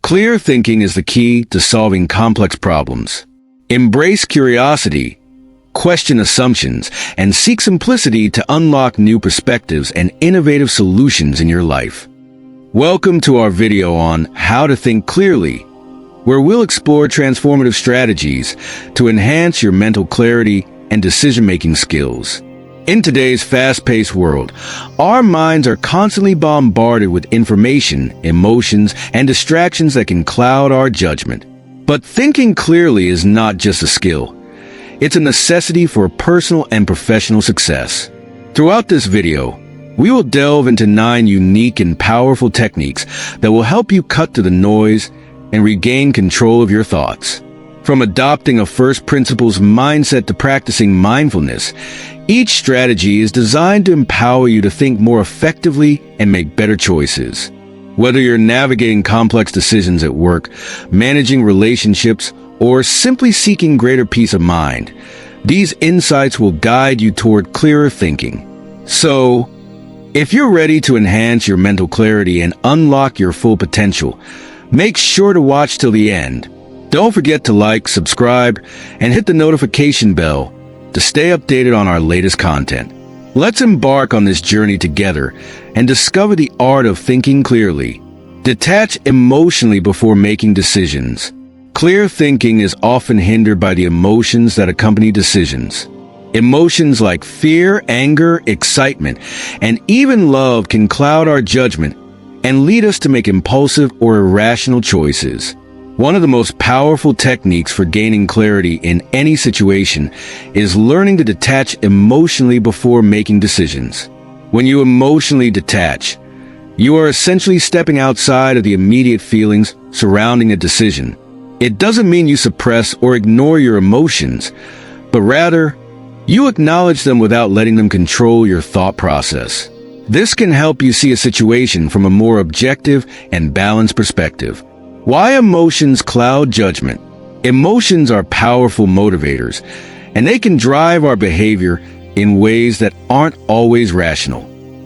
Clear thinking is the key to solving complex problems. Embrace curiosity, question assumptions, and seek simplicity to unlock new perspectives and innovative solutions in your life. Welcome to our video on how to think clearly, where we'll explore transformative strategies to enhance your mental clarity and decision-making skills. In today's fast-paced world, our minds are constantly bombarded with information, emotions, and distractions that can cloud our judgment. But thinking clearly is not just a skill. It's a necessity for personal and professional success. Throughout this video, we will delve into 9 unique and powerful techniques that will help you cut through the noise and regain control of your thoughts. From adopting a first principles mindset to practicing mindfulness, each strategy is designed to empower you to think more effectively and make better choices. Whether you're navigating complex decisions at work, managing relationships, or simply seeking greater peace of mind, these insights will guide you toward clearer thinking. So, if you're ready to enhance your mental clarity and unlock your full potential, make sure to watch till the end. Don't forget to like, subscribe, and hit the notification bell to stay updated on our latest content. Let's embark on this journey together and discover the art of thinking clearly. Detach emotionally before making decisions. Clear thinking is often hindered by the emotions that accompany decisions. Emotions like fear, anger, excitement, and even love can cloud our judgment and lead us to make impulsive or irrational choices. One of the most powerful techniques for gaining clarity in any situation is learning to detach emotionally before making decisions. When you emotionally detach, you are essentially stepping outside of the immediate feelings surrounding a decision. It doesn't mean you suppress or ignore your emotions, but rather, you acknowledge them without letting them control your thought process. This can help you see a situation from a more objective and balanced perspective. Why emotions cloud judgment? Emotions are powerful motivators, and they can drive our behavior in ways that aren't always rational.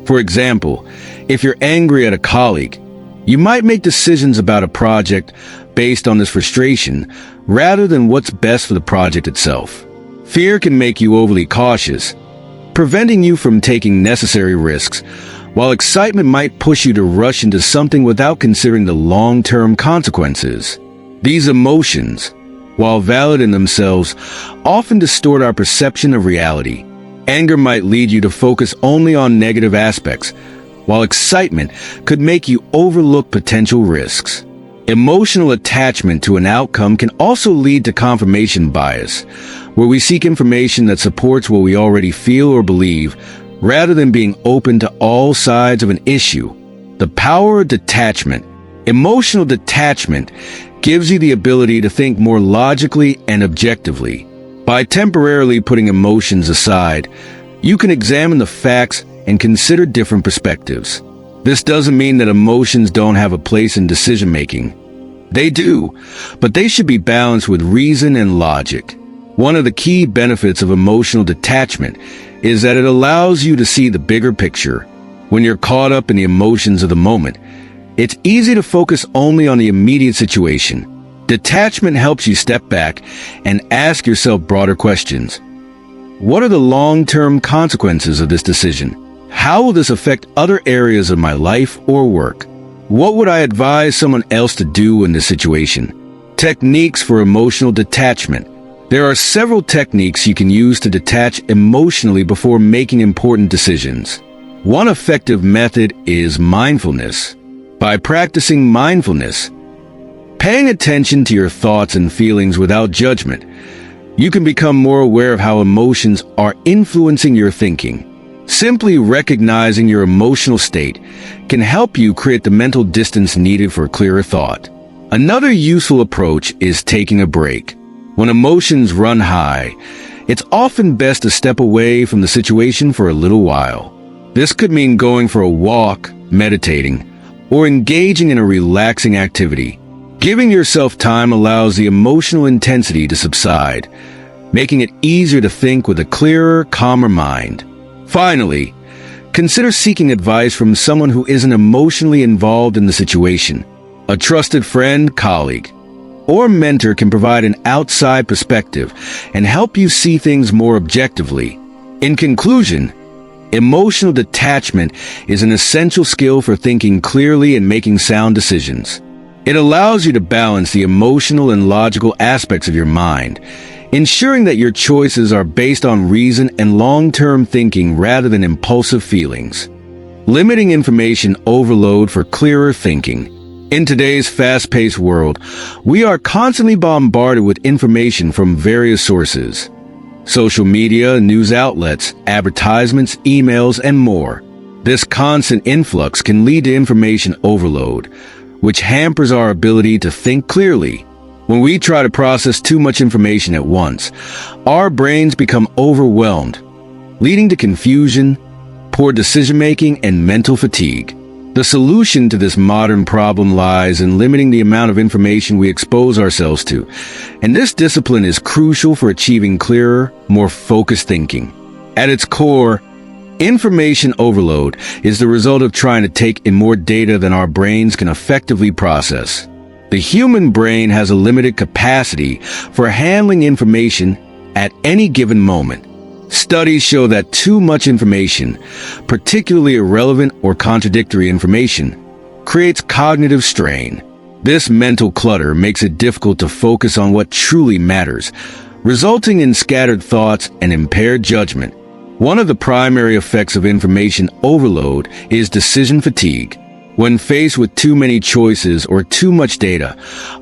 For example, if you're angry at a colleague, you might make decisions about a project based on this frustration rather than what's best for the project itself. Fear can make you overly cautious, preventing you from taking necessary risks, while excitement might push you to rush into something without considering the long-term consequences. These emotions, while valid in themselves, often distort our perception of reality. Anger might lead you to focus only on negative aspects, while excitement could make you overlook potential risks. Emotional attachment to an outcome can also lead to confirmation bias, where we seek information that supports what we already feel or believe, rather than being open to all sides of an issue. The power of detachment. Emotional detachment gives you the ability to think more logically and objectively. By temporarily putting emotions aside, you can examine the facts and consider different perspectives. This doesn't mean that emotions don't have a place in decision-making. They do, but they should be balanced with reason and logic. One of the key benefits of emotional detachment is that it allows you to see the bigger picture. When you're caught up in the emotions of the moment, it's easy to focus only on the immediate situation. Detachment helps you step back and ask yourself broader questions. What are the long-term consequences of this decision? How will this affect other areas of my life or work? What would I advise someone else to do in this situation? Techniques for emotional detachment. There are several techniques you can use to detach emotionally before making important decisions. One effective method is mindfulness. By practicing mindfulness, paying attention to your thoughts and feelings without judgment, you can become more aware of how emotions are influencing your thinking. Simply recognizing your emotional state can help you create the mental distance needed for clearer thought. Another useful approach is taking a break. When emotions run high, it's often best to step away from the situation for a little while. This could mean going for a walk, meditating, or engaging in a relaxing activity. Giving yourself time allows the emotional intensity to subside, making it easier to think with a clearer, calmer mind. Finally, consider seeking advice from someone who isn't emotionally involved in the situation. A trusted friend, colleague, or mentor can provide an outside perspective and help you see things more objectively. In conclusion, emotional detachment is an essential skill for thinking clearly and making sound decisions. It allows you to balance the emotional and logical aspects of your mind, ensuring that your choices are based on reason and long-term thinking rather than impulsive feelings. Limiting information overload for clearer thinking. In today's fast-paced world, we are constantly bombarded with information from various sources: social media, news outlets, advertisements, emails, and more. This constant influx can lead to information overload, which hampers our ability to think clearly. When we try to process too much information at once, our brains become overwhelmed, leading to confusion, poor decision-making, and mental fatigue. The solution to this modern problem lies in limiting the amount of information we expose ourselves to, and this discipline is crucial for achieving clearer, more focused thinking. At its core, information overload is the result of trying to take in more data than our brains can effectively process. The human brain has a limited capacity for handling information at any given moment. Studies show that too much information, particularly irrelevant or contradictory information, creates cognitive strain. This mental clutter makes it difficult to focus on what truly matters, resulting in scattered thoughts and impaired judgment. One of the primary effects of information overload is decision fatigue. When faced with too many choices or too much data,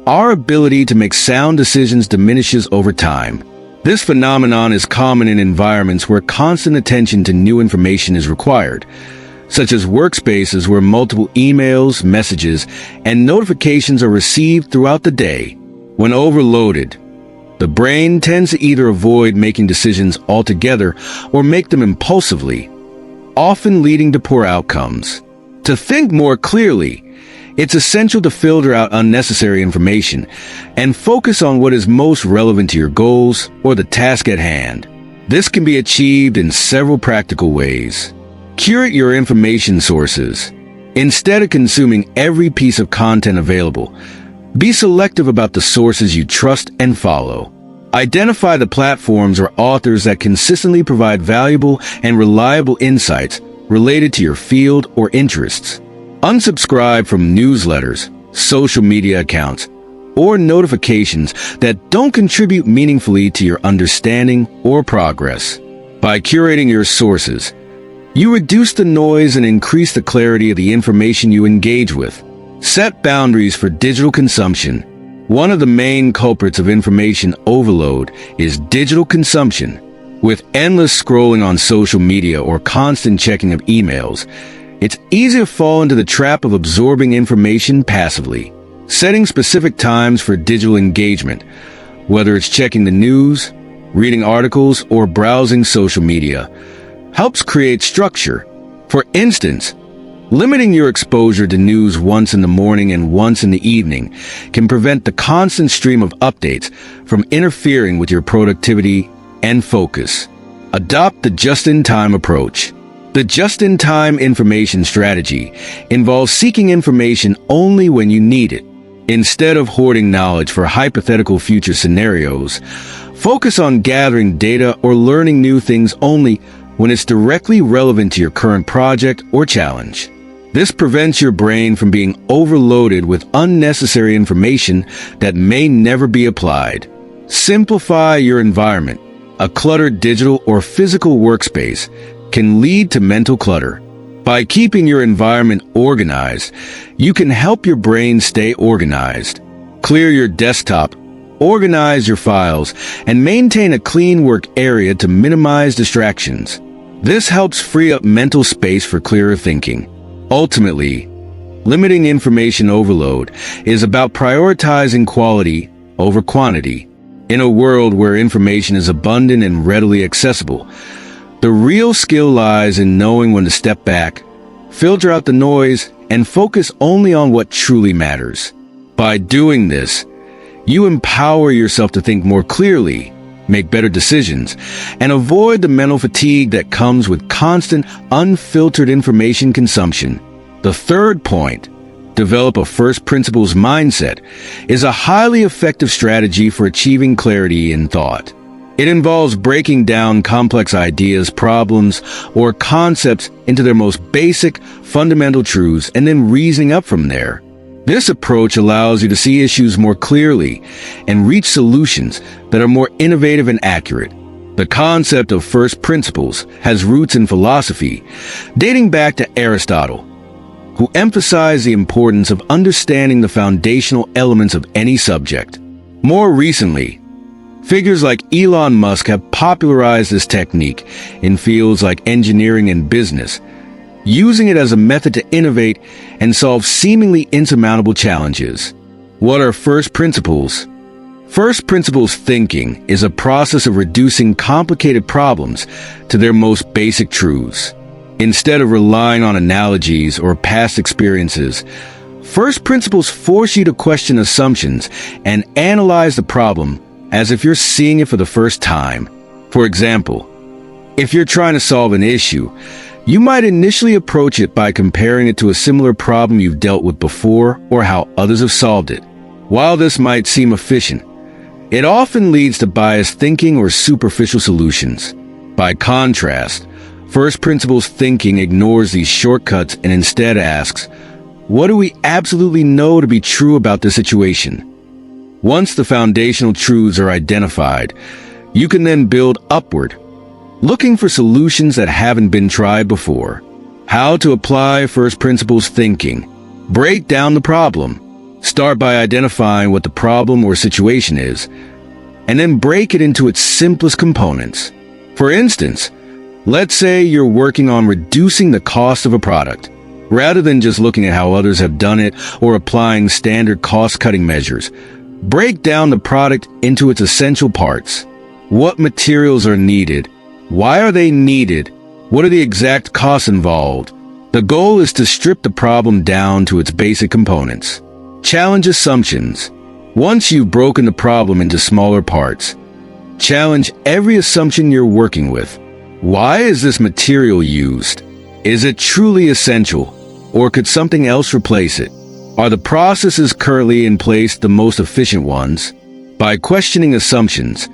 our ability to make sound decisions diminishes over time. This phenomenon is common in environments where constant attention to new information is required, such as workspaces where multiple emails, messages, and notifications are received throughout the day. When overloaded, the brain tends to either avoid making decisions altogether or make them impulsively, often leading to poor outcomes. To think more clearly, it's essential to filter out unnecessary information and focus on what is most relevant to your goals or the task at hand. This can be achieved in several practical ways. Curate your information sources. Instead of consuming every piece of content available, be selective about the sources you trust and follow. Identify the platforms or authors that consistently provide valuable and reliable insights related to your field or interests. Unsubscribe from newsletters, social media accounts, or notifications that don't contribute meaningfully to your understanding or progress. By curating your sources, you reduce the noise and increase the clarity of the information you engage with. Set boundaries for digital consumption. One of the main culprits of information overload is digital consumption. With endless scrolling on social media or constant checking of emails, it's easy to fall into the trap of absorbing information passively. Setting specific times for digital engagement, whether it's checking the news, reading articles, or browsing social media, helps create structure. For instance, limiting your exposure to news once in the morning and once in the evening can prevent the constant stream of updates from interfering with your productivity and focus. Adopt the just-in-time approach. The just-in-time information strategy involves seeking information only when you need it. Instead of hoarding knowledge for hypothetical future scenarios, focus on gathering data or learning new things only when it's directly relevant to your current project or challenge. This prevents your brain from being overloaded with unnecessary information that may never be applied. Simplify your environment. A cluttered digital or physical workspace can lead to mental clutter. By keeping your environment organized, you can help your brain stay organized. Clear your desktop, organize your files, and maintain a clean work area to minimize distractions. This helps free up mental space for clearer thinking. Ultimately, limiting information overload is about prioritizing quality over quantity. In a world where information is abundant and readily accessible, the real skill lies in knowing when to step back, filter out the noise, and focus only on what truly matters. By doing this, you empower yourself to think more clearly, make better decisions, and avoid the mental fatigue that comes with constant, unfiltered information consumption. The third point, develop a first principles mindset, is a highly effective strategy for achieving clarity in thought. It involves breaking down complex ideas, problems, or concepts into their most basic, fundamental truths and then reasoning up from there. This approach allows you to see issues more clearly and reach solutions that are more innovative and accurate. The concept of first principles has roots in philosophy, dating back to Aristotle, who emphasized the importance of understanding the foundational elements of any subject. More recently, figures like Elon Musk have popularized this technique in fields like engineering and business, using it as a method to innovate and solve seemingly insurmountable challenges. What are first principles? First principles thinking is a process of reducing complicated problems to their most basic truths. Instead of relying on analogies or past experiences, first principles force you to question assumptions and analyze the problem as if you're seeing it for the first time. For example, if you're trying to solve an issue, you might initially approach it by comparing it to a similar problem you've dealt with before or how others have solved it. While this might seem efficient, it often leads to biased thinking or superficial solutions. By contrast, first principles thinking ignores these shortcuts and instead asks, what do we absolutely know to be true about this situation? Once the foundational truths are identified, you can then build upward, looking for solutions that haven't been tried before. How to apply first principles thinking. Break down the problem. Start by identifying what the problem or situation is, and then break it into its simplest components. For instance, let's say you're working on reducing the cost of a product. Rather than just looking at how others have done it or applying standard cost-cutting measures, break down the product into its essential parts. What materials are needed? Why are they needed? What are the exact costs involved? The goal is to strip the problem down to its basic components. Challenge assumptions. Once you've broken the problem into smaller parts, challenge every assumption you're working with. Why is this material used? Is it truly essential, or could something else replace it? Are the processes currently in place the most efficient ones? By questioning assumptions,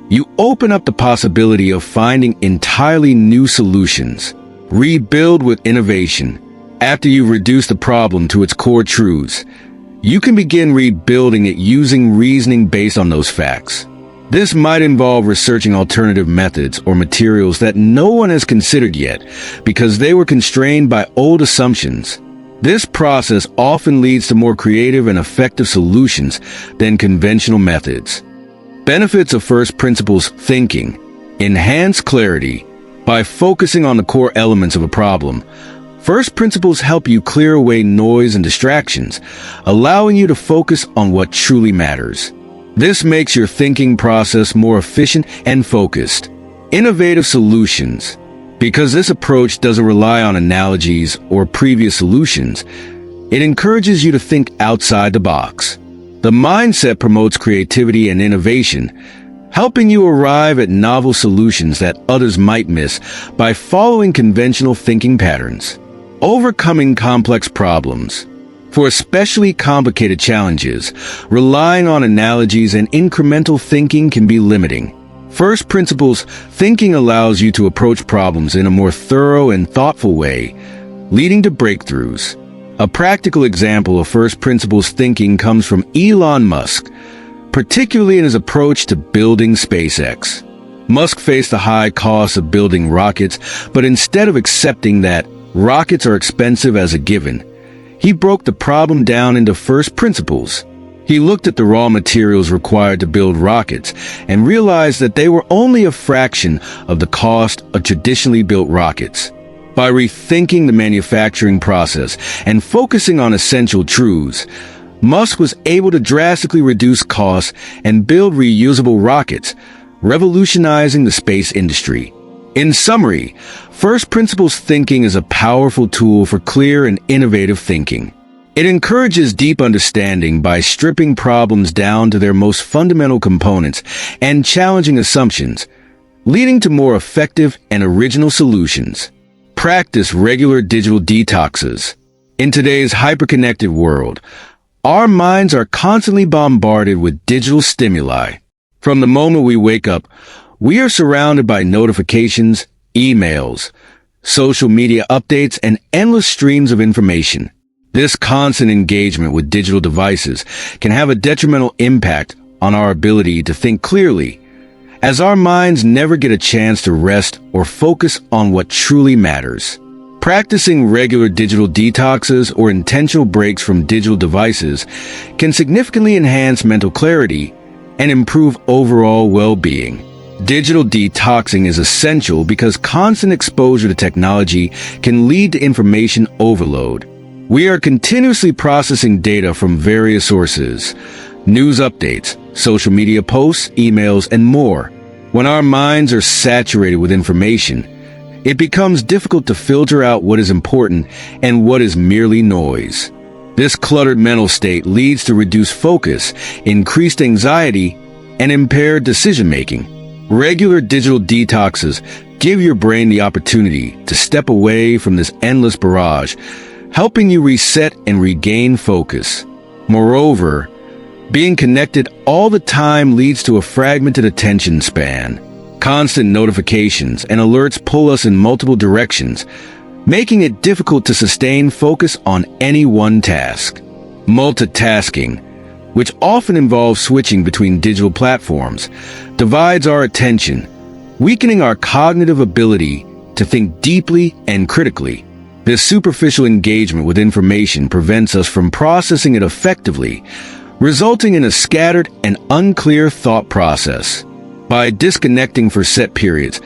you open up the possibility of finding entirely new solutions. Rebuild with innovation. After you've reduced the problem to its core truths, you can begin rebuilding it using reasoning based on those facts. This might involve researching alternative methods or materials that no one has considered yet because they were constrained by old assumptions. This process often leads to more creative and effective solutions than conventional methods. Benefits of first principles thinking. Enhance clarity. By focusing on the core elements of a problem, first principles help you clear away noise and distractions, allowing you to focus on what truly matters. This makes your thinking process more efficient and focused. Innovative solutions. Because this approach doesn't rely on analogies or previous solutions, it encourages you to think outside the box. The mindset promotes creativity and innovation, helping you arrive at novel solutions that others might miss by following conventional thinking patterns. Overcoming complex problems. For especially complicated challenges, relying on analogies and incremental thinking can be limiting. First principles thinking allows you to approach problems in a more thorough and thoughtful way, leading to breakthroughs. A practical example of first principles thinking comes from Elon Musk, particularly in his approach to building SpaceX. Musk faced the high cost of building rockets, but instead of accepting that rockets are expensive as a given, he broke the problem down into first principles. He looked at the raw materials required to build rockets and realized that they were only a fraction of the cost of traditionally built rockets. By rethinking the manufacturing process and focusing on essential truths, Musk was able to drastically reduce costs and build reusable rockets, revolutionizing the space industry. In summary, first principles thinking is a powerful tool for clear and innovative thinking. It encourages deep understanding by stripping problems down to their most fundamental components and challenging assumptions, leading to more effective and original solutions. Practice regular digital detoxes. In today's hyperconnected world, our minds are constantly bombarded with digital stimuli. From the moment we wake up, we are surrounded by notifications, emails, social media updates, and endless streams of information. This constant engagement with digital devices can have a detrimental impact on our ability to think clearly, as our minds never get a chance to rest or focus on what truly matters. Practicing regular digital detoxes or intentional breaks from digital devices can significantly enhance mental clarity and improve overall well-being. Digital detoxing is essential because constant exposure to technology can lead to information overload. We are continuously processing data from various sources, news updates, social media posts, emails, and more. When our minds are saturated with information, it becomes difficult to filter out what is important and what is merely noise. This cluttered mental state leads to reduced focus, increased anxiety, and impaired decision-making. Regular digital detoxes give your brain the opportunity to step away from this endless barrage, helping you reset and regain focus. Moreover, being connected all the time leads to a fragmented attention span. Constant notifications and alerts pull us in multiple directions, making it difficult to sustain focus on any one task. Multitasking, which often involves switching between digital platforms, divides our attention, weakening our cognitive ability to think deeply and critically. This superficial engagement with information prevents us from processing it effectively, resulting in a scattered and unclear thought process. By disconnecting for set periods,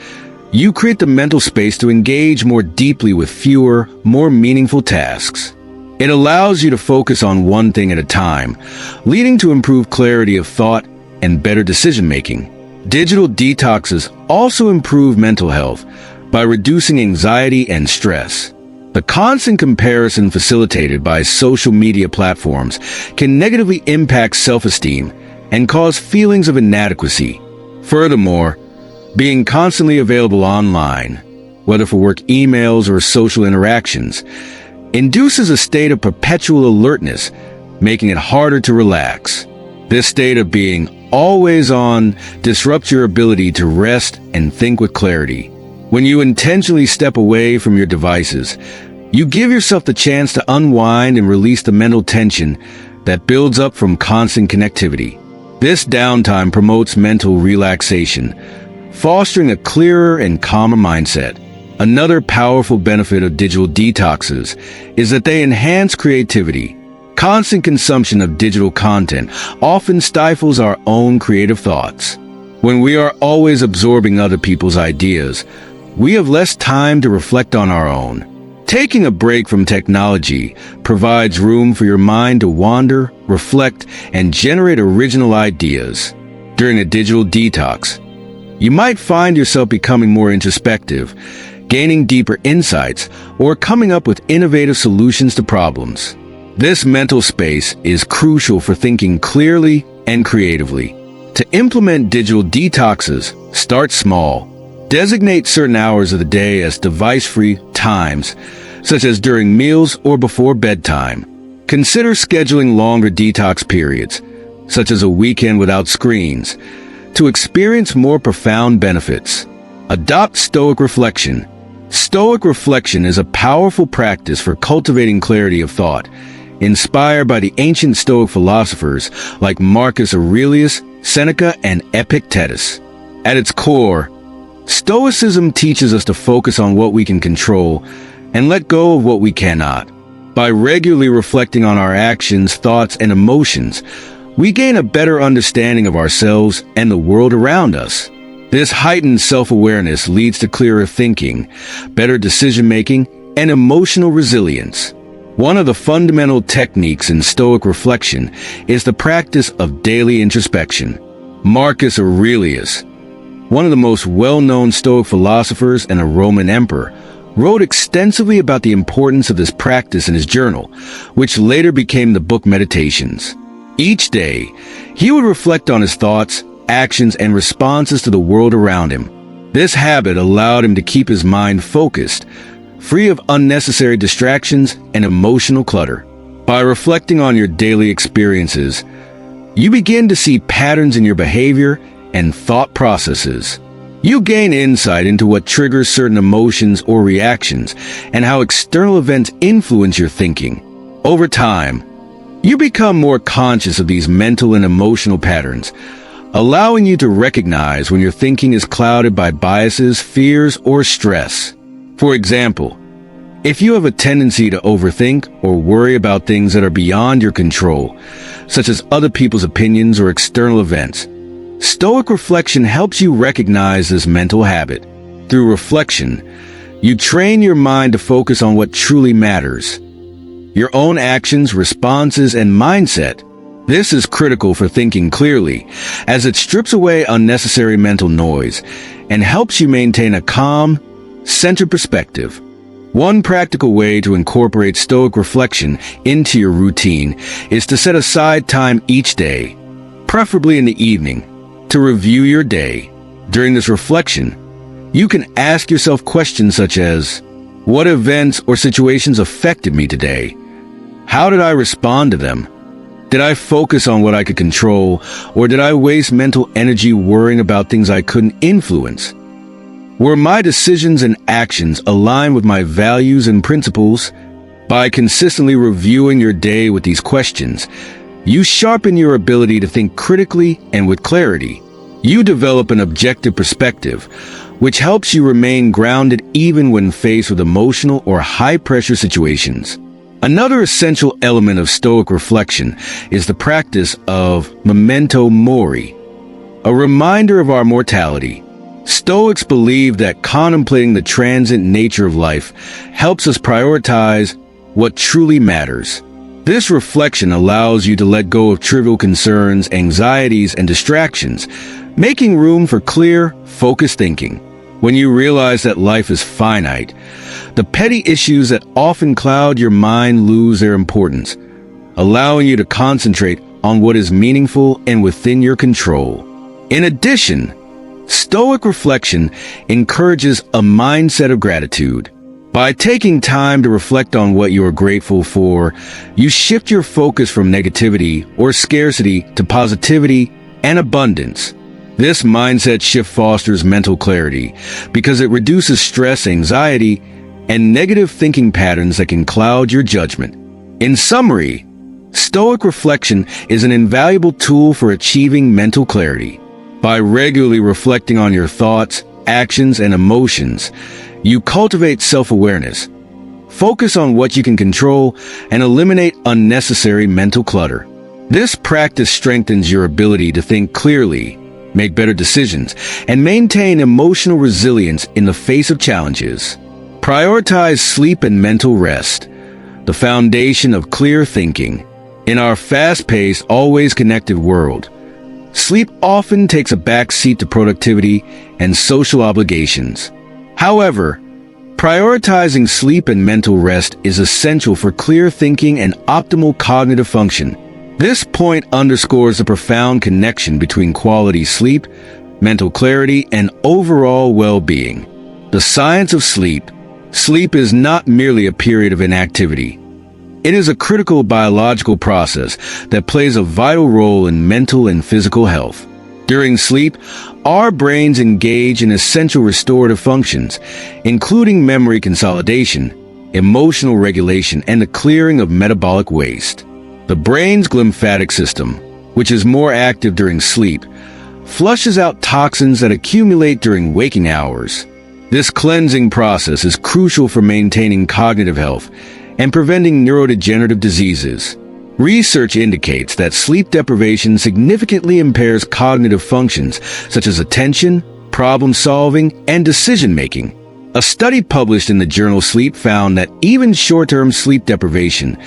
you create the mental space to engage more deeply with fewer, more meaningful tasks. It allows you to focus on one thing at a time, leading to improved clarity of thought and better decision-making. Digital detoxes also improve mental health by reducing anxiety and stress. The constant comparison facilitated by social media platforms can negatively impact self-esteem and cause feelings of inadequacy. Furthermore, being constantly available online, whether for work emails or social interactions, induces a state of perpetual alertness, making it harder to relax. This state of being always on disrupts your ability to rest and think with clarity. When you intentionally step away from your devices, you give yourself the chance to unwind and release the mental tension that builds up from constant connectivity. This downtime promotes mental relaxation, fostering a clearer and calmer mindset. Another powerful benefit of digital detoxes is that they enhance creativity. Constant consumption of digital content often stifles our own creative thoughts. When we are always absorbing other people's ideas, we have less time to reflect on our own. Taking a break from technology provides room for your mind to wander, reflect, and generate original ideas. During a digital detox, you might find yourself becoming more introspective, gaining deeper insights, or coming up with innovative solutions to problems. This mental space is crucial for thinking clearly and creatively. To implement digital detoxes, start small. Designate certain hours of the day as device-free times, such as during meals or before bedtime. Consider scheduling longer detox periods, such as a weekend without screens, to experience more profound benefits. Adopt Stoic reflection. Stoic reflection is a powerful practice for cultivating clarity of thought, inspired by the ancient Stoic philosophers like Marcus Aurelius, Seneca, and Epictetus. At its core, Stoicism teaches us to focus on what we can control and let go of what we cannot. By regularly reflecting on our actions, thoughts, and emotions, we gain a better understanding of ourselves and the world around us. This heightened self-awareness leads to clearer thinking, better decision-making, and emotional resilience. One of the fundamental techniques in Stoic reflection is the practice of daily introspection. Marcus Aurelius, one of the most well-known Stoic philosophers and a Roman emperor, wrote extensively about the importance of this practice in his journal, which later became the book Meditations. Each day, he would reflect on his thoughts, actions, and responses to the world around him. This habit allowed him to keep his mind focused, free of unnecessary distractions and emotional clutter. By reflecting on your daily experiences, you begin to see patterns in your behavior and thought processes. You gain insight into what triggers certain emotions or reactions and how external events influence your thinking. Over time, you become more conscious of these mental and emotional patterns, allowing you to recognize when your thinking is clouded by biases, fears, or stress. For example, if you have a tendency to overthink or worry about things that are beyond your control, such as other people's opinions or external events, Stoic reflection helps you recognize this mental habit. Through reflection, you train your mind to focus on what truly matters: your own actions, responses, and mindset. This is critical for thinking clearly, as it strips away unnecessary mental noise and helps you maintain a calm, centered perspective. One practical way to incorporate Stoic reflection into your routine is to set aside time each day, preferably in the evening, to review your day. During this reflection, you can ask yourself questions such as, what events or situations affected me today? How did I respond to them? Did I focus on what I could control, or did I waste mental energy worrying about things I couldn't influence? Were my decisions and actions aligned with my values and principles? By consistently reviewing your day with these questions, you sharpen your ability to think critically and with clarity. You develop an objective perspective, which helps you remain grounded even when faced with emotional or high-pressure situations. Another essential element of Stoic reflection is the practice of memento mori, a reminder of our mortality. Stoics believe that contemplating the transient nature of life helps us prioritize what truly matters. This reflection allows you to let go of trivial concerns, anxieties, and distractions, making room for clear, focused thinking. When you realize that life is finite, the petty issues that often cloud your mind lose their importance, allowing you to concentrate on what is meaningful and within your control. In addition, Stoic reflection encourages a mindset of gratitude. By taking time to reflect on what you are grateful for, you shift your focus from negativity or scarcity to positivity and abundance. This mindset shift fosters mental clarity because it reduces stress, anxiety, and negative thinking patterns that can cloud your judgment. In summary, Stoic reflection is an invaluable tool for achieving mental clarity. By regularly reflecting on your thoughts, actions, and emotions, you cultivate self-awareness, focus on what you can control, and eliminate unnecessary mental clutter. This practice strengthens your ability to think clearly, make better decisions, and maintain emotional resilience in the face of challenges. Prioritize sleep and mental rest, the foundation of clear thinking. In our fast-paced, always connected world, sleep often takes a back seat to productivity and social obligations. However, prioritizing sleep and mental rest is essential for clear thinking and optimal cognitive function. This point underscores the profound connection between quality sleep, mental clarity, and overall well-being. The science of sleep. Sleep is not merely a period of inactivity. It is a critical biological process that plays a vital role in mental and physical health. During sleep, our brains engage in essential restorative functions, including memory consolidation, emotional regulation, and the clearing of metabolic waste. The brain's glymphatic system, which is more active during sleep, flushes out toxins that accumulate during waking hours. This cleansing process is crucial for maintaining cognitive health and preventing neurodegenerative diseases. Research indicates that sleep deprivation significantly impairs cognitive functions such as attention, problem-solving, and decision-making. A study published in the journal Sleep found that even short-term sleep deprivation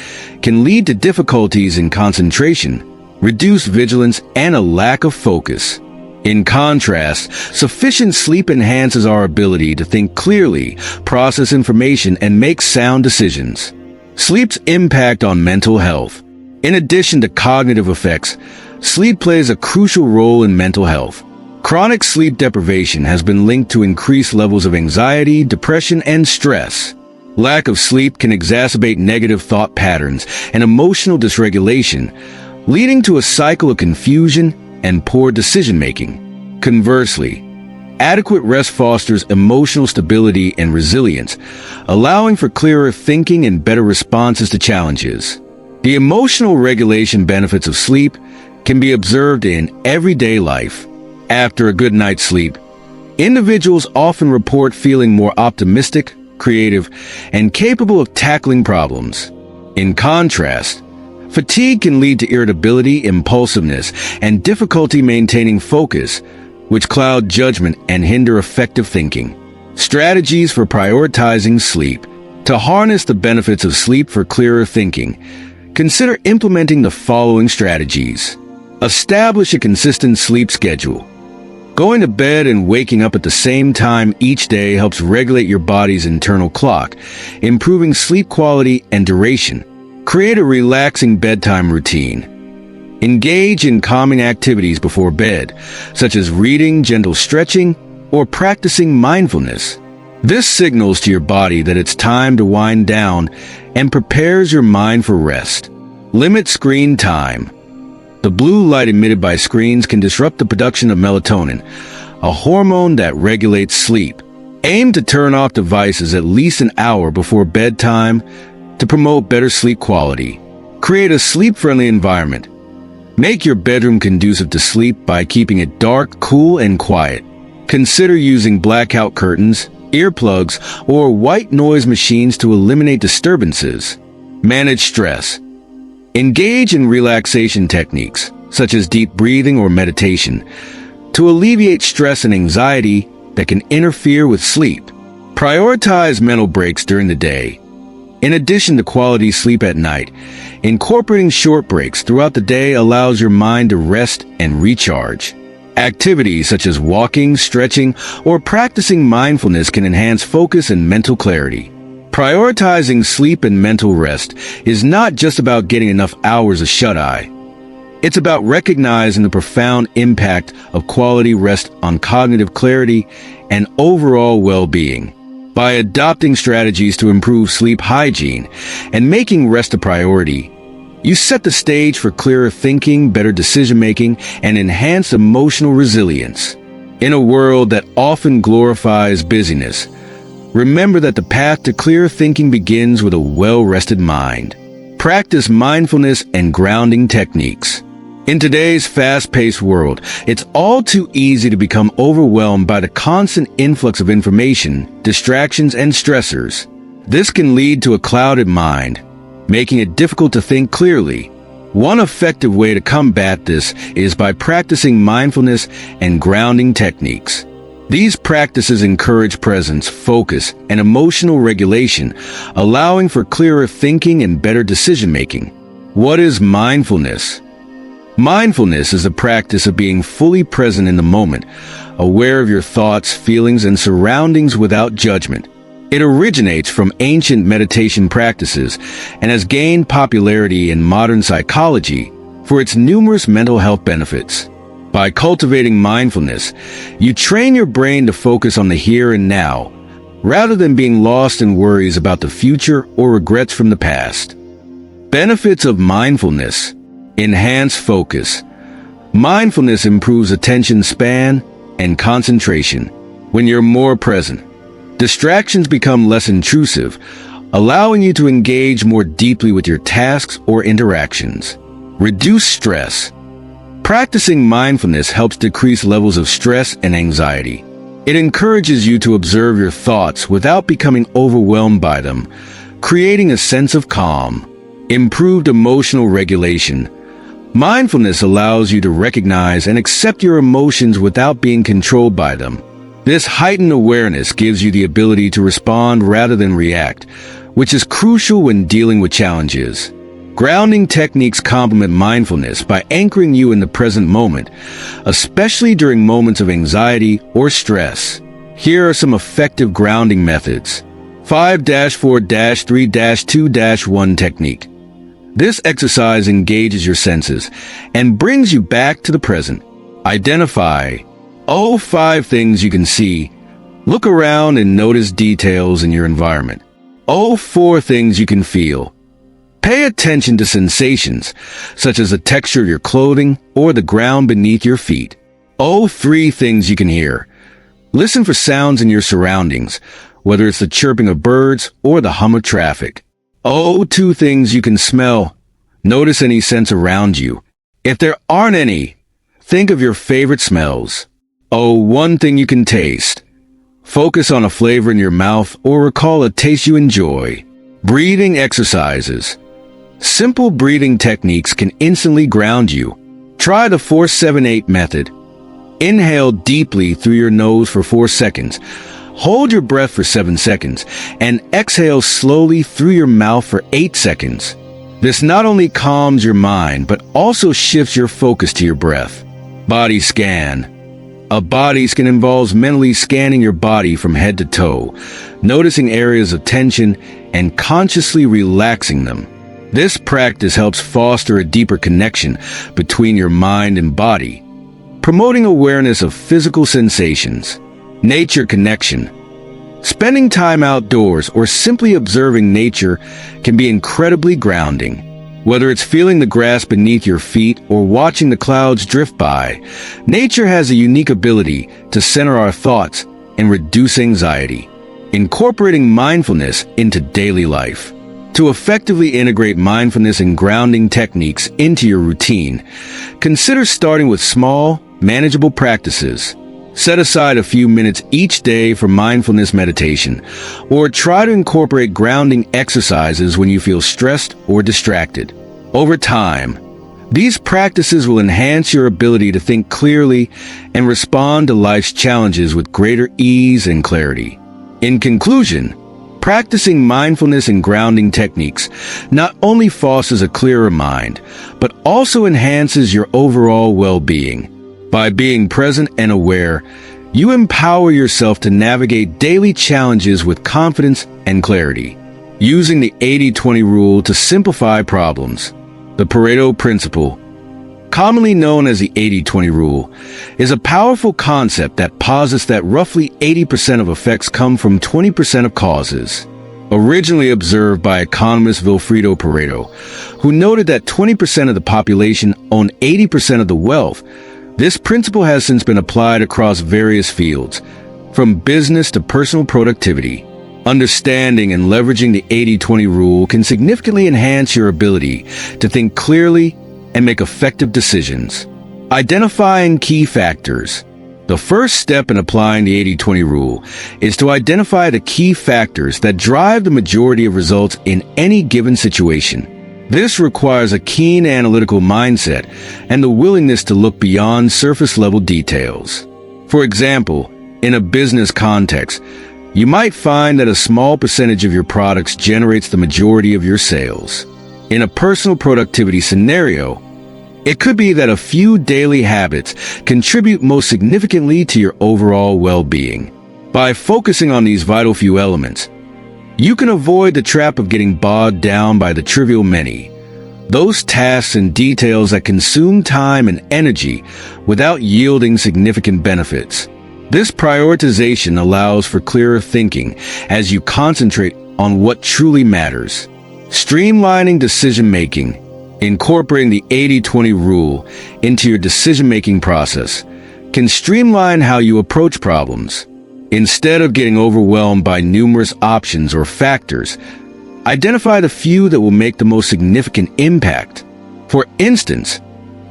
can lead to difficulties in concentration, reduced vigilance, and a lack of focus. In contrast, sufficient sleep enhances our ability to think clearly, process information, and make sound decisions. Sleep's impact on mental health. In addition to cognitive effects, sleep plays a crucial role in mental health. Chronic sleep deprivation has been linked to increased levels of anxiety, depression, and stress. Lack of sleep can exacerbate negative thought patterns and emotional dysregulation, leading to a cycle of confusion and poor decision-making. Conversely, adequate rest fosters emotional stability and resilience, allowing for clearer thinking and better responses to challenges. The emotional regulation benefits of sleep can be observed in everyday life. After a good night's sleep, individuals often report feeling more optimistic, creative, and capable of tackling problems. In contrast, fatigue can lead to irritability, impulsiveness, and difficulty maintaining focus, which cloud judgment and hinder effective thinking. Strategies for prioritizing sleep. To harness the benefits of sleep for clearer thinking, consider implementing the following strategies. Establish a consistent sleep schedule. Going to bed and waking up at the same time each day helps regulate your body's internal clock, improving sleep quality and duration. Create a relaxing bedtime routine. Engage in calming activities before bed, such as reading, gentle stretching, or practicing mindfulness. This signals to your body that it's time to wind down and prepares your mind for rest. Limit screen time. The blue light emitted by screens can disrupt the production of melatonin, a hormone that regulates sleep. Aim to turn off devices at least an hour before bedtime to promote better sleep quality. Create a sleep-friendly environment. Make your bedroom conducive to sleep by keeping it dark, cool, and quiet. Consider using blackout curtains, earplugs, or white noise machines to eliminate disturbances. Manage stress. Engage in relaxation techniques, such as deep breathing or meditation, to alleviate stress and anxiety that can interfere with sleep. Prioritize mental breaks during the day. In addition to quality sleep at night, incorporating short breaks throughout the day allows your mind to rest and recharge. Activities such as walking, stretching, or practicing mindfulness can enhance focus and mental clarity. Prioritizing sleep and mental rest is not just about getting enough hours of shut-eye. It's about recognizing the profound impact of quality rest on cognitive clarity and overall well-being. By adopting strategies to improve sleep hygiene and making rest a priority, you set the stage for clearer thinking, better decision-making, and enhanced emotional resilience. In a world that often glorifies busyness, remember that the path to clear thinking begins with a well-rested mind. Practice mindfulness and grounding techniques. In today's fast-paced world, it's all too easy to become overwhelmed by the constant influx of information, distractions, and stressors. This can lead to a clouded mind, making it difficult to think clearly. One effective way to combat this is by practicing mindfulness and grounding techniques. These practices encourage presence, focus, and emotional regulation, allowing for clearer thinking and better decision-making. What is mindfulness? Mindfulness is the practice of being fully present in the moment, aware of your thoughts, feelings, and surroundings without judgment. It originates from ancient meditation practices and has gained popularity in modern psychology for its numerous mental health benefits. By cultivating mindfulness, you train your brain to focus on the here and now, rather than being lost in worries about the future or regrets from the past. Benefits of mindfulness. Enhance focus. Mindfulness improves attention span and concentration. When you're more present, distractions become less intrusive, allowing you to engage more deeply with your tasks or interactions. Reduce stress. Practicing mindfulness helps decrease levels of stress and anxiety. It encourages you to observe your thoughts without becoming overwhelmed by them, creating a sense of calm. Improved emotional regulation. Mindfulness allows you to recognize and accept your emotions without being controlled by them. This heightened awareness gives you the ability to respond rather than react, which is crucial when dealing with challenges. Grounding techniques complement mindfulness by anchoring you in the present moment, especially during moments of anxiety or stress. Here are some effective grounding methods. 5-4-3-2-1 technique. This exercise engages your senses and brings you back to the present. Identify 5 things you can see. Look around and notice details in your environment. 4 things you can feel. Pay attention to sensations, such as the texture of your clothing or the ground beneath your feet. 3 things you can hear. Listen for sounds in your surroundings, whether it's the chirping of birds or the hum of traffic. 2 things you can smell. Notice any scents around you. If there aren't any, think of your favorite smells. 1 thing you can taste. Focus on a flavor in your mouth or recall a taste you enjoy. Breathing exercises. Simple breathing techniques can instantly ground you. Try the 4-7-8 method. Inhale deeply through your nose for 4 seconds. Hold your breath for 7 seconds and exhale slowly through your mouth for 8 seconds. This not only calms your mind, but also shifts your focus to your breath. Body scan. A body scan involves mentally scanning your body from head to toe, noticing areas of tension and consciously relaxing them. This practice helps foster a deeper connection between your mind and body, promoting awareness of physical sensations. Nature connection. Spending time outdoors or simply observing nature can be incredibly grounding. Whether it's feeling the grass beneath your feet or watching the clouds drift by, nature has a unique ability to center our thoughts and reduce anxiety. Incorporating mindfulness into daily life. To effectively integrate mindfulness and grounding techniques into your routine, consider starting with small, manageable practices. Set aside a few minutes each day for mindfulness meditation, or try to incorporate grounding exercises when you feel stressed or distracted. Over time, these practices will enhance your ability to think clearly and respond to life's challenges with greater ease and clarity. In conclusion, practicing mindfulness and grounding techniques not only fosters a clearer mind, but also enhances your overall well-being. By being present and aware, you empower yourself to navigate daily challenges with confidence and clarity. Using the 80-20 rule to simplify problems. The Pareto principle, commonly known as the 80-20 rule, is a powerful concept that posits that roughly 80% of effects come from 20% of causes. Originally observed by economist Vilfredo Pareto, who noted that 20% of the population own 80% of the wealth, this principle has since been applied across various fields, from business to personal productivity. Understanding and leveraging the 80-20 rule can significantly enhance your ability to think clearly and make effective decisions. Identifying key factors. The first step in applying the 80-20 rule is to identify the key factors that drive the majority of results in any given situation. This requires a keen analytical mindset and the willingness to look beyond surface-level details. For example, in a business context, you might find that a small percentage of your products generates the majority of your sales. In a personal productivity scenario, it could be that a few daily habits contribute most significantly to your overall well-being. By focusing on these vital few elements, you can avoid the trap of getting bogged down by the trivial many, those tasks and details that consume time and energy without yielding significant benefits. This prioritization allows for clearer thinking as you concentrate on what truly matters. Streamlining decision-making. Incorporating the 80-20 rule into your decision-making process can streamline how you approach problems. Instead of getting overwhelmed by numerous options or factors, identify the few that will make the most significant impact. For instance,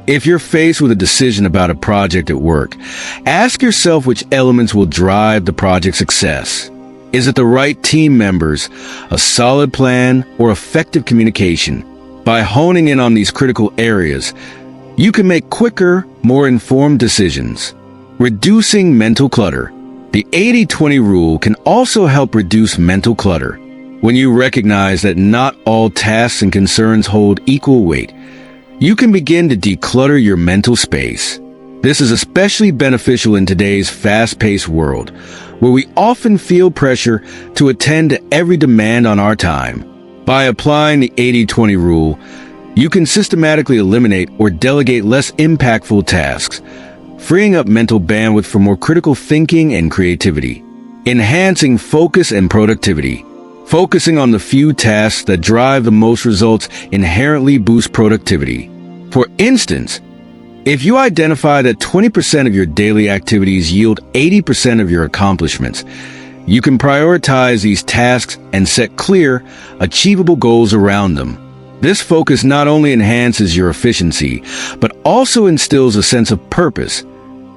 if you're faced with a decision about a project at work, ask yourself which elements will drive the project's success. Is it the right team members, a solid plan, or effective communication? By honing in on these critical areas, you can make quicker, more informed decisions. Reducing mental clutter. The 80-20 rule can also help reduce mental clutter. When you recognize that not all tasks and concerns hold equal weight, you can begin to declutter your mental space. This is especially beneficial in today's fast-paced world, where we often feel pressure to attend to every demand on our time. By applying the 80-20 rule, you can systematically eliminate or delegate less impactful tasks, freeing up mental bandwidth for more critical thinking and creativity. Enhancing focus and productivity. Focusing on the few tasks that drive the most results inherently boosts productivity. For instance, if you identify that 20% of your daily activities yield 80% of your accomplishments, you can prioritize these tasks and set clear, achievable goals around them. This focus not only enhances your efficiency, but also instills a sense of purpose,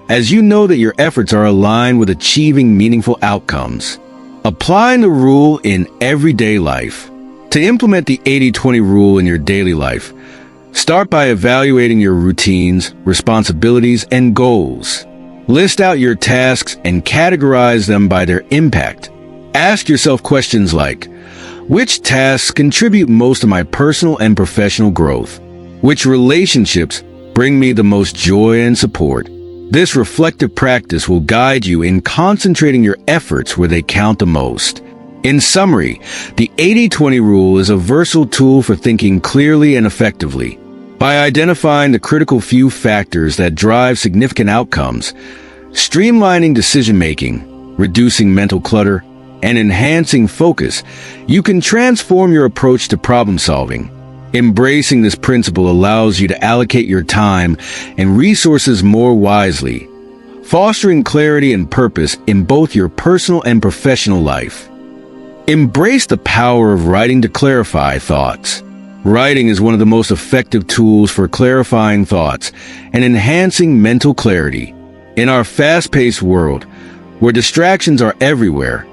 as you know that your efforts are aligned with achieving meaningful outcomes. Applying the rule in everyday life. To implement the 80-20 rule in your daily life, start by evaluating your routines, responsibilities, and goals. List out your tasks and categorize them by their impact. Ask yourself questions like, which tasks contribute most to my personal and professional growth? Which relationships bring me the most joy and support? This reflective practice will guide you in concentrating your efforts where they count the most. In summary, the 80-20 rule is a versatile tool for thinking clearly and effectively. By identifying the critical few factors that drive significant outcomes, streamlining decision-making, reducing mental clutter, and enhancing focus, you can transform your approach to problem-solving. Embracing this principle allows you to allocate your time and resources more wisely, fostering clarity and purpose in both your personal and professional life. Embrace the power of writing to clarify thoughts. Writing is one of the most effective tools for clarifying thoughts and enhancing mental clarity. In our fast-paced world, where distractions are everywhere,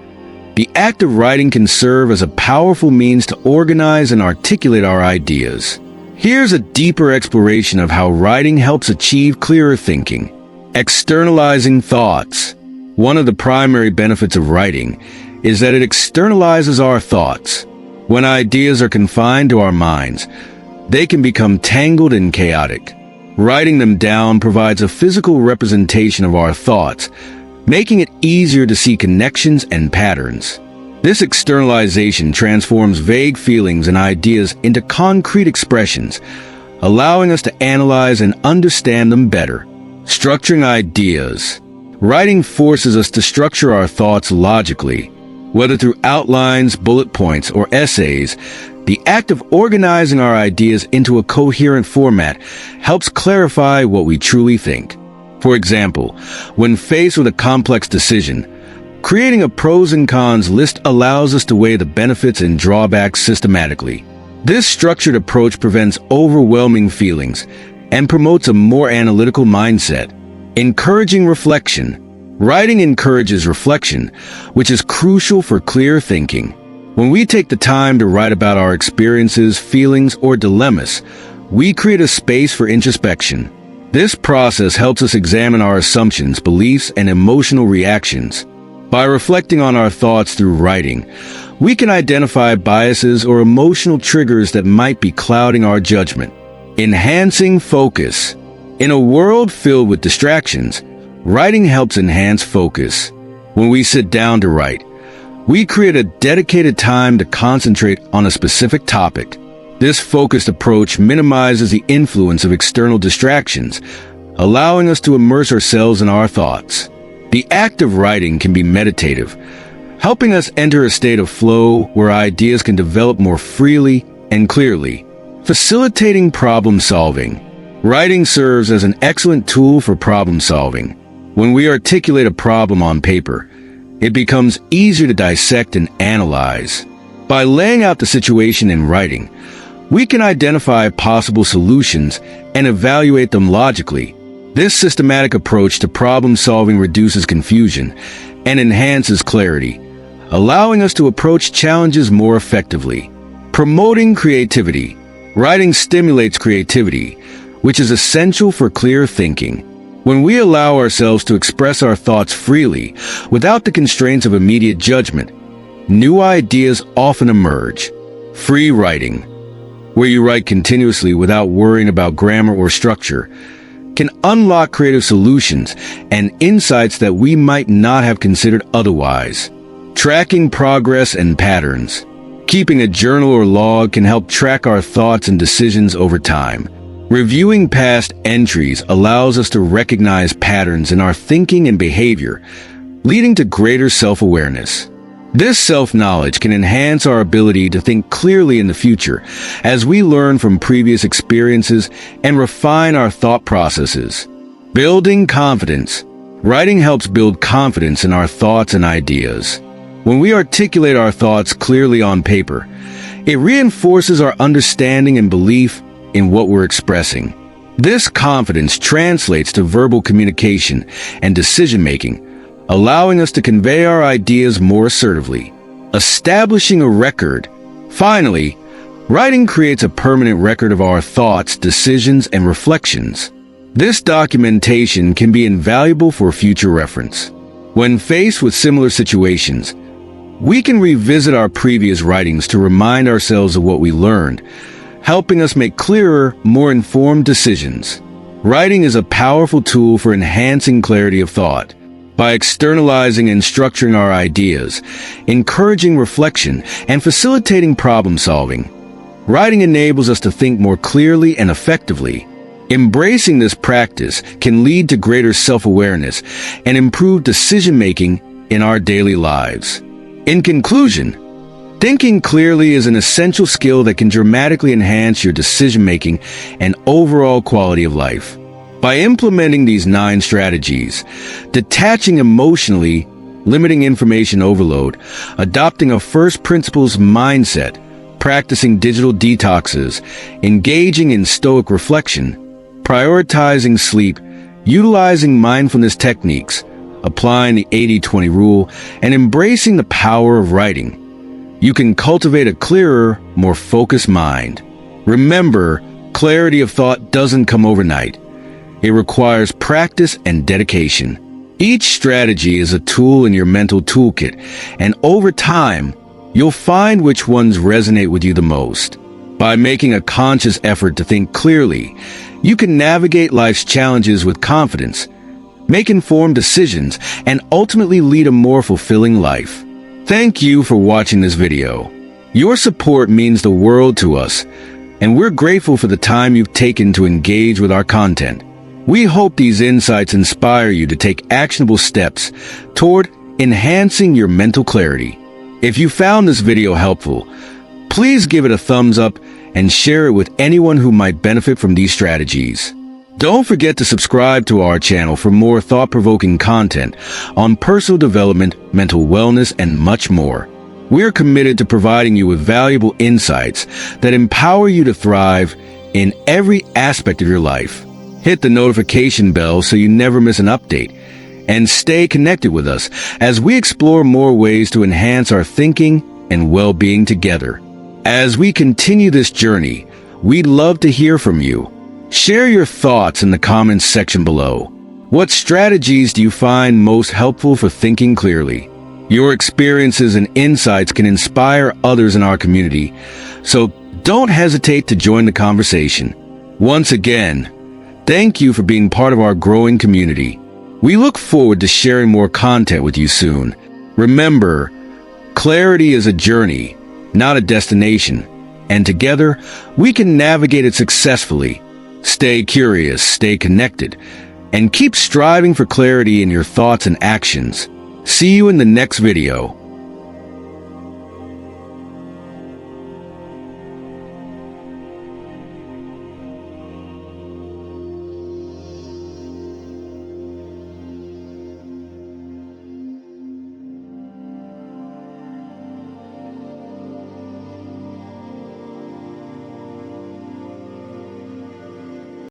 the act of writing can serve as a powerful means to organize and articulate our ideas. Here's a deeper exploration of how writing helps achieve clearer thinking. Externalizing thoughts. One of the primary benefits of writing is that it externalizes our thoughts. When ideas are confined to our minds, they can become tangled and chaotic. Writing them down provides a physical representation of our thoughts, making it easier to see connections and patterns. This externalization transforms vague feelings and ideas into concrete expressions, allowing us to analyze and understand them better. Structuring ideas. Writing forces us to structure our thoughts logically. Whether through outlines, bullet points, or essays, the act of organizing our ideas into a coherent format helps clarify what we truly think. For example, when faced with a complex decision, creating a pros and cons list allows us to weigh the benefits and drawbacks systematically. This structured approach prevents overwhelming feelings and promotes a more analytical mindset. Encouraging reflection. Writing encourages reflection, which is crucial for clear thinking. When we take the time to write about our experiences, feelings, or dilemmas, we create a space for introspection. This process helps us examine our assumptions, beliefs, and emotional reactions. By reflecting on our thoughts through writing, we can identify biases or emotional triggers that might be clouding our judgment. Enhancing focus. In a world filled with distractions, writing helps enhance focus. When we sit down to write, we create a dedicated time to concentrate on a specific topic. This focused approach minimizes the influence of external distractions, allowing us to immerse ourselves in our thoughts. The act of writing can be meditative, helping us enter a state of flow where ideas can develop more freely and clearly. Facilitating problem solving. Writing serves as an excellent tool for problem solving. When we articulate a problem on paper, it becomes easier to dissect and analyze. By laying out the situation in writing, we can identify possible solutions and evaluate them logically. This systematic approach to problem solving reduces confusion and enhances clarity, allowing us to approach challenges more effectively. Promoting creativity. Writing stimulates creativity, which is essential for clear thinking. When we allow ourselves to express our thoughts freely, without the constraints of immediate judgment, new ideas often emerge. Free writing, where you write continuously without worrying about grammar or structure, can unlock creative solutions and insights that we might not have considered otherwise. Tracking progress and patterns. Keeping a journal or log can help track our thoughts and decisions over time. Reviewing past entries allows us to recognize patterns in our thinking and behavior, leading to greater self-awareness. This self-knowledge can enhance our ability to think clearly in the future as we learn from previous experiences and refine our thought processes. Building confidence. Writing helps build confidence in our thoughts and ideas. When we articulate our thoughts clearly on paper, it reinforces our understanding and belief in what we're expressing. This confidence translates to verbal communication and decision-making, allowing us to convey our ideas more assertively. Establishing a record. Finally, writing creates a permanent record of our thoughts, decisions, and reflections. This documentation can be invaluable for future reference. When faced with similar situations, we can revisit our previous writings to remind ourselves of what we learned, helping us make clearer, more informed decisions. Writing is a powerful tool for enhancing clarity of thought. By externalizing and structuring our ideas, encouraging reflection, and facilitating problem solving, writing enables us to think more clearly and effectively. Embracing this practice can lead to greater self-awareness and improved decision-making in our daily lives. In conclusion, thinking clearly is an essential skill that can dramatically enhance your decision-making and overall quality of life. By implementing these 9 strategies, detaching emotionally, limiting information overload, adopting a first principles mindset, practicing digital detoxes, engaging in Stoic reflection, prioritizing sleep, utilizing mindfulness techniques, applying the 80-20 rule, and embracing the power of writing, you can cultivate a clearer, more focused mind. Remember, clarity of thought doesn't come overnight. It requires practice and dedication. Each strategy is a tool in your mental toolkit, and over time, you'll find which ones resonate with you the most. By making a conscious effort to think clearly, you can navigate life's challenges with confidence, make informed decisions, and ultimately lead a more fulfilling life. Thank you for watching this video. Your support means the world to us, and we're grateful for the time you've taken to engage with our content. We hope these insights inspire you to take actionable steps toward enhancing your mental clarity. If you found this video helpful, please give it a thumbs up and share it with anyone who might benefit from these strategies. Don't forget to subscribe to our channel for more thought-provoking content on personal development, mental wellness, and much more. We're committed to providing you with valuable insights that empower you to thrive in every aspect of your life. Hit the notification bell so you never miss an update, and stay connected with us as we explore more ways to enhance our thinking and well-being together. As we continue this journey, we'd love to hear from you. Share your thoughts in the comments section below. What strategies do you find most helpful for thinking clearly? Your experiences and insights can inspire others in our community, so don't hesitate to join the conversation. Once again, thank you for being part of our growing community. We look forward to sharing more content with you soon. Remember, clarity is a journey, not a destination, and together we can navigate it successfully. Stay curious, stay connected, and keep striving for clarity in your thoughts and actions. See you in the next video.